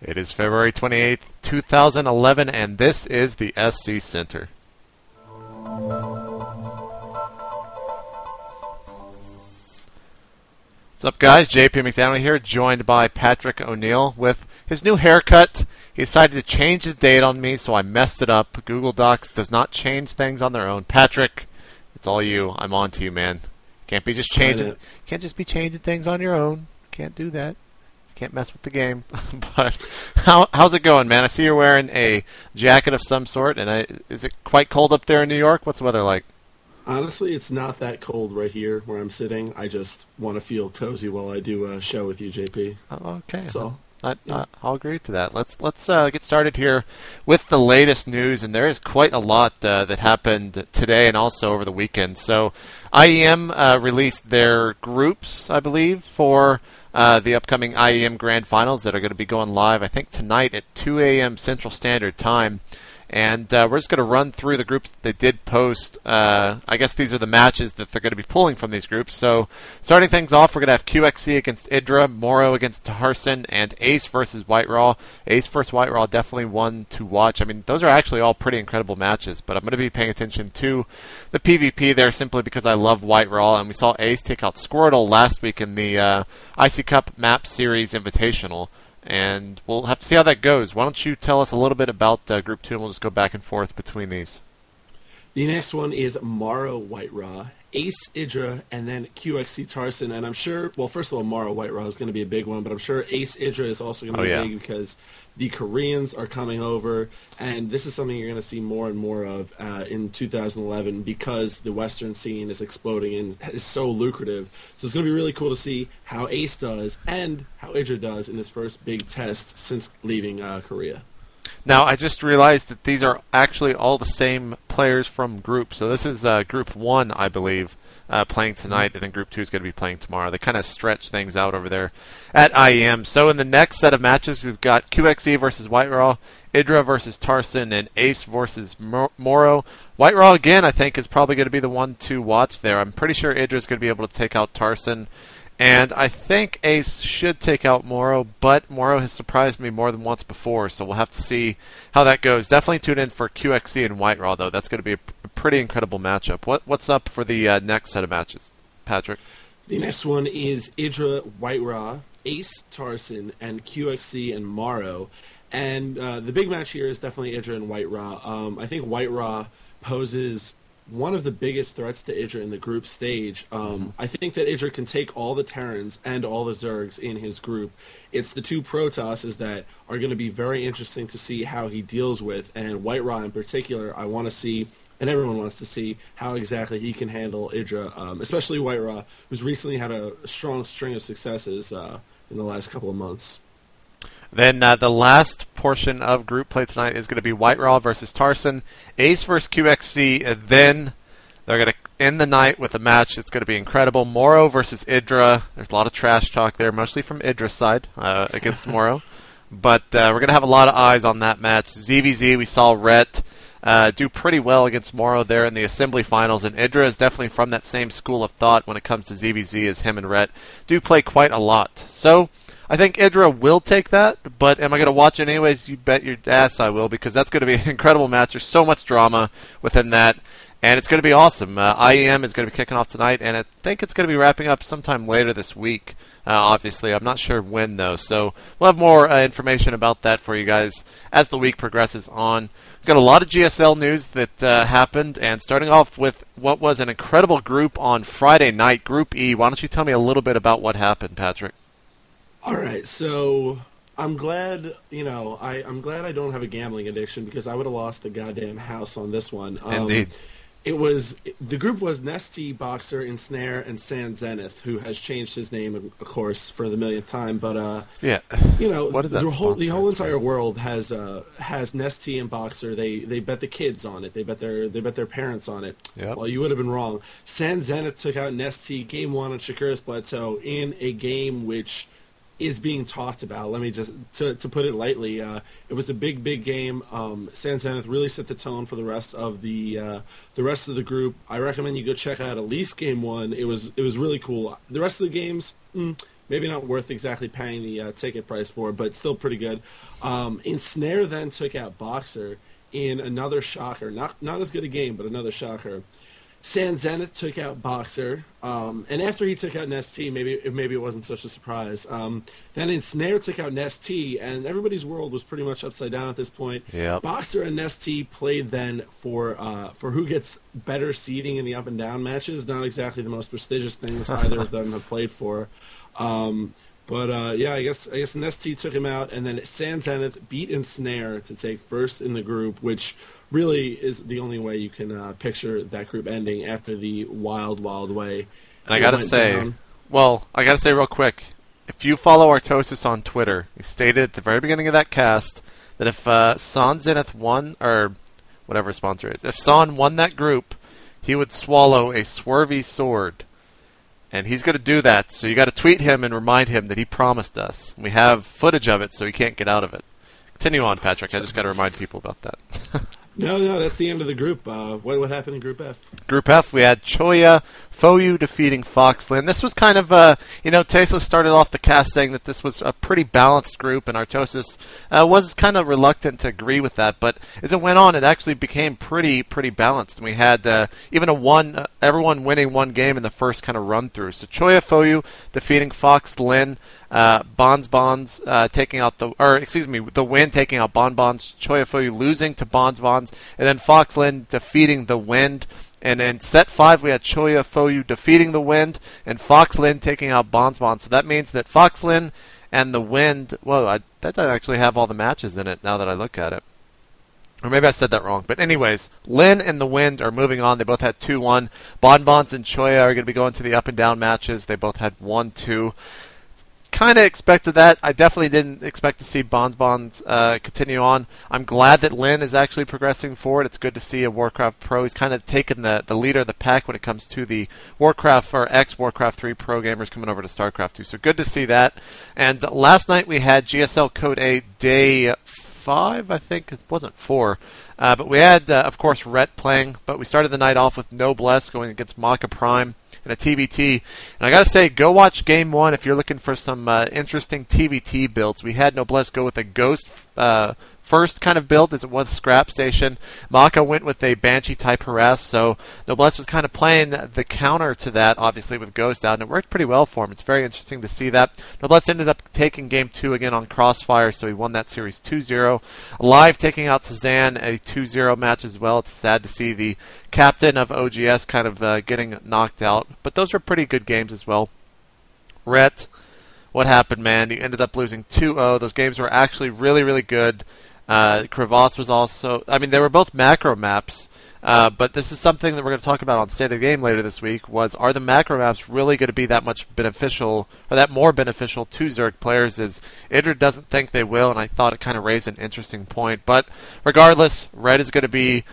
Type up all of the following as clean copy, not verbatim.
It is February 28th, 2011, and this is the SC Center. What's up, guys? JP McDaniel here, joined by Patrick O'Neill. With his new haircut, he decided to change the date on me, so I messed it up. Google Docs does not change things on their own. Patrick, it's all you. I'm on to you, man. Can't be just changing. Can't just be changing things on your own. Can't do that. Can't mess with the game. But how's it going, man? I see you're wearing a jacket of some sort, and is it quite cold up there in New York? What's the weather like? Honestly, it's not that cold right here where I'm sitting. I just want to feel cozy while I do a show with you, JP. Oh, okay. So I'll agree to that. Let's get started here with the latest news, and there is quite a lot that happened today and also over the weekend. So, IEM released their groups, I believe, for the upcoming IEM Grand Finals that are going to be going live, I think, tonight at 2 a.m. Central Standard Time. And we're just going to run through the groups that they did post. I guess these are the matches that they're going to be pulling from these groups. So starting things off, we're going to have QXC against Idra, Moro against Taharson, and Ace versus White Raw. Ace versus White Raw, definitely one to watch. I mean, those are actually all pretty incredible matches, but I'm going to be paying attention to the PvP there simply because I love White Raw. And we saw Ace take out Squirtle last week in the IC Cup Map Series Invitational. And we'll have to see how that goes. Why don't you tell us a little bit about Group 2, and we'll just go back and forth between these. the next one is Maro White Raw, Ace Idra, and then QXC Tarson. And I'm sure, well, first of all, Maro White Raw is going to be a big one, but I'm sure Ace Idra is also going to be big because the Koreans are coming over, and this is something you're going to see more and more of in 2011 because the Western scene is exploding and is so lucrative. So it's going to be really cool to see how Ace does and how Idra does in his first big test since leaving Korea. Now, I just realized that these are actually all the same players from Group. So this is Group 1, I believe, playing tonight, and then Group 2 is going to be playing tomorrow. They kind of stretch things out over there at IEM. So in the next set of matches, we've got QXE versus White Raw, Idra versus Tarson, and Ace versus Moro. White Raw, again, I think, is probably going to be the one to watch there. I'm pretty sure Idra is going to be able to take out Tarson. And I think Ace should take out Moro, but Moro has surprised me more than once before, so we'll have to see how that goes. Definitely tune in for QXC and White Raw, though. That's going to be a pretty incredible matchup. What's up for the next set of matches, Patrick? The next one is Idra, White Raw, Ace, Tarson, and QXC and Moro. And the big match here is definitely Idra and White Raw. I think White Raw poses one of the biggest threats to Idra in the group stage. I think that Idra can take all the Terrans and all the Zergs in his group. It's the two Protosses that are going to be very interesting to see how he deals with, and White Raw in particular, I want to see, and everyone wants to see, how exactly he can handle Idra, especially White Raw, who's recently had a strong string of successes in the last couple of months. Then the last portion of group play tonight is going to be White Raw versus Tarson, Ace versus QXC, and then they're going to end the night with a match that's going to be incredible. Moro versus Idra. There's a lot of trash talk there, mostly from Idra's side against Moro. But we're going to have a lot of eyes on that match. ZVZ, we saw Rhett do pretty well against Moro there in the Assembly Finals, and Idra is definitely from that same school of thought when it comes to ZVZ as him and Rhett do play quite a lot. So I think Idra will take that, but am I going to watch it anyways? You bet your ass I will, because that's going to be an incredible match. There's so much drama within that, and it's going to be awesome. IEM is going to be kicking off tonight, and I think it's going to be wrapping up sometime later this week, obviously. I'm not sure when, though, so we'll have more information about that for you guys as the week progresses on. We've got a lot of GSL news that happened, and starting off with what was an incredible group on Friday night, Group E. Why don't you tell me a little bit about what happened, Patrick? All right, so I'm glad, I'm glad I don't have a gambling addiction because I would have lost the goddamn house on this one. Indeed. The group was Nesty, Boxer, Ensnare, and San Zenith, who has changed his name, of course, for the millionth time. But what is that? The whole entire world has Nesty and Boxer. They bet the kids on it. They bet their parents on it. Yep. Well, you would have been wrong. San Zenith took out Nesty game 1 on Shakuras Plateau in a game which is being talked about. Let me just to put it lightly. It was a big game. San Zenith really set the tone for the rest of the group. I recommend you go check out at least game 1. It was really cool. The rest of the games, maybe not worth exactly paying the ticket price for, but still pretty good. Ensnare then took out Boxer in another shocker. Not as good a game, but another shocker. San Zenith took out Boxer, and after he took out Nest-T, maybe it wasn't such a surprise. Then Ensnare took out Nest-T, and everybody's world was pretty much upside down at this point. Yep. Boxer and Nest-T played then for who gets better seeding in the up and down matches. Not exactly the most prestigious things either of them have played for. I guess Nest-T took him out, and then San Zenith beat Ensnare to take first in the group, which really is the only way you can picture that group ending after the wild way. And I gotta say real quick, if you follow Artosis on Twitter, he stated at the very beginning of that cast that if San Zenith won, or whatever his sponsor is, if San won that group, he would swallow a swervy sword. And he's going to do that, so you got to tweet him and remind him that he promised us. We have footage of it, so he can't get out of it. Continue on, Patrick. I just got to remind people about that. No, that's the end of the group. What happened in Group F? Group F, we had Choya Foyu defeating Foxland. This was kind of, Tesla started off the cast saying that this was a pretty balanced group, and Artosis was kind of reluctant to agree with that. But as it went on, it actually became pretty balanced. And we had even everyone winning one game in the first kind of run through. So Choya Foyu defeating Foxland. Bonds taking out the win taking out Bonbons, Choya Foyu losing to Bonds, and then Foxland defeating the Wind. And in set 5, we had Choya Foyu defeating the Wind and Foxland taking out Bonds. So that means that Foxland and the Wind, that doesn't actually have all the matches in it now that I look at it. Or maybe I said that wrong. But anyways, Lin and the Wind are moving on. They both had 2-1. Bonbons and Choya are going to be going to the up and down matches. They both had 1-2. Kind of expected that. I definitely didn't expect to see Bonds continue on. I'm glad that Lin is actually progressing forward. It's good to see a Warcraft Pro. He's kind of taken the leader of the pack when it comes to the Warcraft or ex-Warcraft 3 pro gamers coming over to Starcraft 2. So good to see that. And last night we had GSL Code A Day 5, I think. It wasn't 4. But we had, of course, Rhett playing. But we started the night off with Noblesse going against Maka Prime and a TVT. And I gotta say, go watch Game 1 if you're looking for some interesting TVT builds. We had Noblesse go with a Ghost first kind of build as it was Scrap Station. Maka went with a Banshee type harass, so Noblesse was kind of playing the counter to that, obviously, with Ghost out, and it worked pretty well for him. It's very interesting to see that. Noblesse ended up taking Game 2 again on Crossfire, so he won that series 2-0. Live taking out Cezanne, a 2-0 match as well. It's sad to see the captain of OGS kind of getting knocked out, but those were pretty good games as well. Rhett, what happened, man? He ended up losing 2-0. Those games were actually really good. Crevasse was also... they were both macro maps, but this is something that we're going to talk about on State of the Game later this week, are the macro maps really going to be that much beneficial, or that more beneficial to Zerg players, as Idrid doesn't think they will, and I thought it kind of raised an interesting point. But regardless, Red is going to be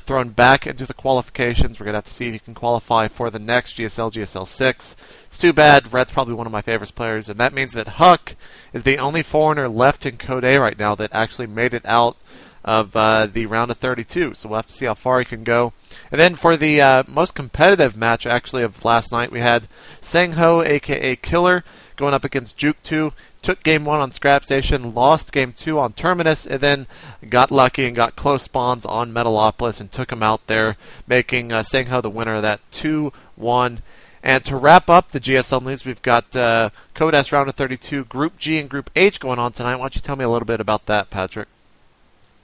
thrown back into the qualifications. We're going to have to see if he can qualify for the next GSL 6. It's too bad. Red's probably one of my favorite players, and that means that Huck is the only foreigner left in Code A right now that actually made it out of the round of 32. So we'll have to see how far he can go. And then for the most competitive match, actually, of last night, we had Sengho, a.k.a. Killer, going up against Juke 2. Took Game 1 on Scrap Station, lost Game 2 on Terminus, and then got lucky and got close spawns on Metalopolis and took him out there, making Sengho the winner of that 2-1. And to wrap up the GSL news, we've got Code S round of 32, Group G and Group H going on tonight. Why don't you tell me a little bit about that, Patrick?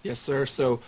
Yes, sir. So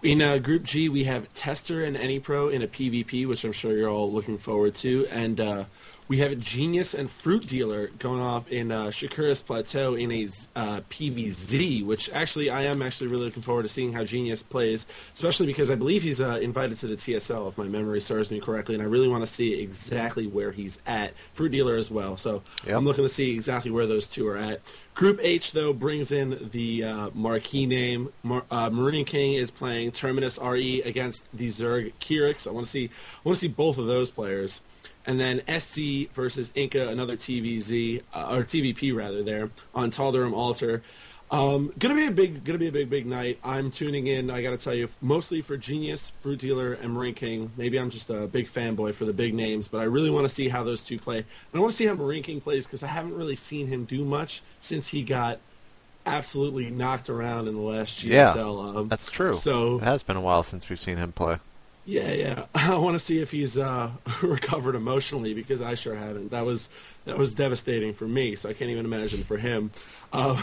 in Group G, we have Tester and AnyPro in a PvP, which I'm sure you're all looking forward to. And we have Genius and Fruit Dealer going off in Shakura's Plateau in a PvZ, which actually I am actually really looking forward to seeing how Genius plays, especially because I believe he's invited to the TSL, if my memory serves me correctly, and I really want to see exactly where he's at. Fruit Dealer as well, so yep. I'm looking to see exactly where those two are at. Group H, though, brings in the marquee name. Meridian King is playing Terminus RE against the Zerg Kyrix. I want to see both of those players. And then SC versus Inca, another TVZ, or TVP rather, there on Tal'Darim Altar. Gonna be a big night. I'm tuning in. I got to tell you, mostly for Genius, Fruit Dealer, and Marine King. Maybe I'm just a big fanboy for the big names, but I really want to see how those two play. And I want to see how Marine King plays because I haven't really seen him do much since he got absolutely knocked around in the last Yeah, GSL. that's true. So It has been a while since we've seen him play. yeah. I want to see if he's recovered emotionally because I sure haven't. That was devastating for me, so I can't even imagine for him. Uh,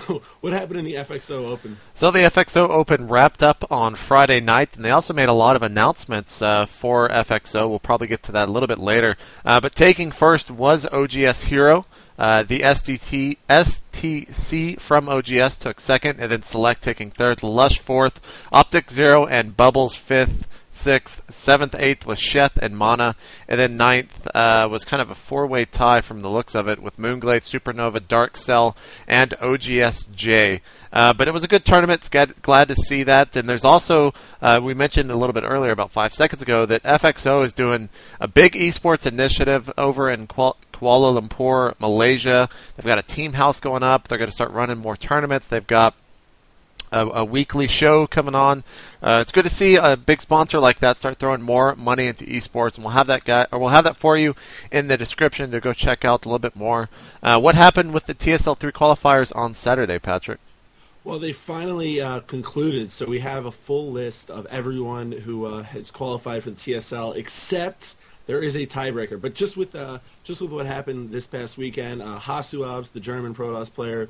what happened in the FXO Open? So the FXO Open wrapped up on Friday night, and they also made a lot of announcements for FXO. We'll probably get to that a little bit later. But taking first was OGS Hero. The STC from OGS took second, and then Select taking third, Lush fourth, Optic Zero and Bubbles fifth, sixth, seventh, eighth was Sheth and Mana, and then ninth was kind of a four-way tie from the looks of it with Moonglade, Supernova, Dark Cell, and OGSJ. But it was a good tournament. Glad to see that. And there's also, we mentioned a little bit earlier, about 5 seconds ago, that FXO is doing a big esports initiative over in Kuala Lumpur, Malaysia. They've got a team house going up. They're going to start running more tournaments. They've got a weekly show coming on. It's good to see a big sponsor like that start throwing more money into esports, and we'll have that for you in the description to go check out a little bit more. What happened with the TSL3 qualifiers on Saturday, Patrick? Well, they finally concluded, so we have a full list of everyone who has qualified for the TSL, except there is a tiebreaker. But just with what happened this past weekend, Hasuabs, the German Protoss player,